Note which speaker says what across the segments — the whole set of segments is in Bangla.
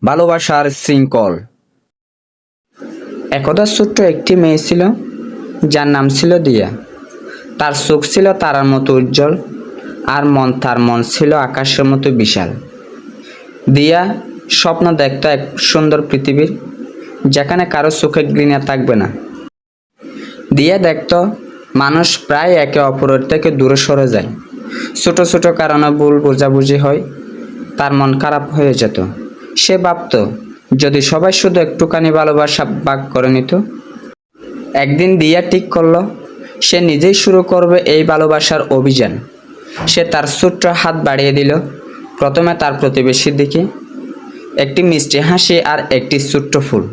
Speaker 1: ভালোবাসার শৃঙ্খল। একদা ছোট্ট একটি মেয়ে ছিল, যার নাম ছিল দিয়া। তার চোখ ছিল তারার মতো উজ্জ্বল, আর তার মন ছিল আকাশের মতো বিশাল। দিয়া স্বপ্ন দেখত এক সুন্দর পৃথিবীর, যেখানে কারো চোখে ঘৃণা থাকবে না। দিয়া দেখত মানুষ প্রায় একে অপরের থেকে দূরে সরে যায়, ছোট ছোট কারণে ভুল বোঝাবুঝি হয়, তার মন খারাপ হয়ে যেত। সে ভাবত, যদি সবাই শুধু একটুখানি ভালোবাসা ভাগ করে নিত। একদিন দিয়া ঠিক করলো, সে নিজেই শুরু করবে এই ভালোবাসার অভিযান। সে তার ছোট্ট হাত বাড়িয়ে দিল, প্রথমে তার প্রতিবেশীর দিকে, একটি মিষ্টি হাসি আর একটি ছোট্ট ফুল।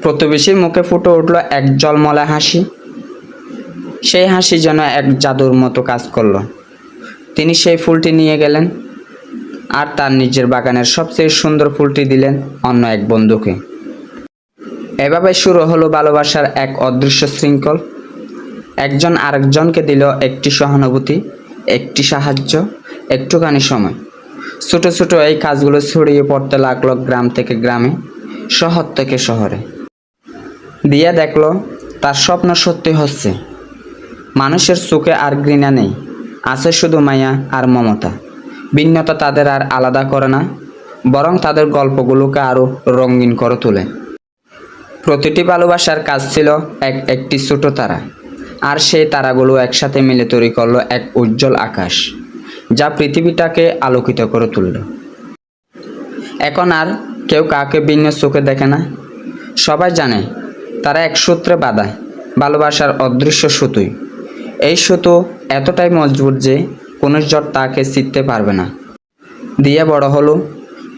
Speaker 1: প্রতিবেশীর মুখে ফুটে উঠল এক জলমলা হাসি। সেই হাসি যেন এক জাদুর মতো কাজ করলো। তিনি সেই ফুলটি নিয়ে গেলেন, আর তার নিজের বাগানের সবচেয়ে সুন্দর ফুলটি দিলেন অন্য এক বন্ধুকে। এভাবে শুরু হলো ভালোবাসার এক অদৃশ্য শৃঙ্খল। একজন আরেকজনকে দিল একটি সহানুভূতি, একটি সাহায্য, একটুখানি সময়। ছোট ছোট এই কাজগুলো ছড়িয়ে পড়তে লাগলো গ্রাম থেকে গ্রামে, শহর থেকে শহরে। দিয়া দেখলো তার স্বপ্ন সত্যি হচ্ছে। মানুষের চোখে আর ঘৃণা নেই, আছে শুধু মায়া আর মমতা। ভিন্নতা তাদের আর আলাদা করে না, বরং তাদের গল্পগুলোকে আরও রঙিন করে তোলে। প্রতিটি ভালোবাসার কাজ ছিল একটি ছোট তারা, আর সেই তারাগুলো একসাথে মিলে তৈরি করলো এক উজ্জ্বল আকাশ, যা পৃথিবীটাকে আলোকিত করে তুলল। এখন আর কেউ কাউকে ভিন্ন চোখে দেখে না, সবাই জানে তারা এক সূত্রে বাঁধা, ভালোবাসার অদৃশ্য সুতোয়। এই সুতো এতটাই মজবুত যে কোনো ঝড় তাকে ছিঁড়তে পারবে না। দিয়া বড় হলো,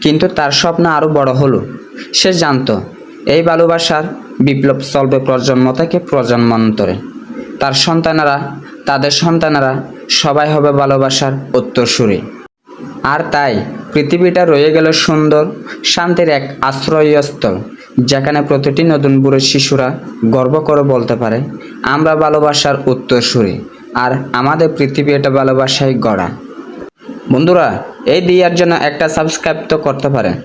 Speaker 1: কিন্তু তার স্বপ্ন আরও বড় হলো। সে জানতো এই ভালোবাসার বিপ্লব চলবে প্রজন্ম থেকে প্রজন্মান্তরে। তার সন্তানেরা, তাদের সন্তানেরা সবাই হবে ভালোবাসার উত্তরসূরি। আর তাই পৃথিবীটা রয়ে গেল সুন্দর, শান্তির এক আশ্রয়স্থল, যেখানে প্রতিটি নতুন বুড়ো শিশুরা গর্ব করে বলতে পারে, আমরা ভালোবাসার উত্তরসূরি, আর আমাদের পৃথিবী এটা ভালোবাসায় গড়া। বন্ধুরা, এই দিয়ার জন্য একটা সাবস্ক্রাইব তো করতে পারেন।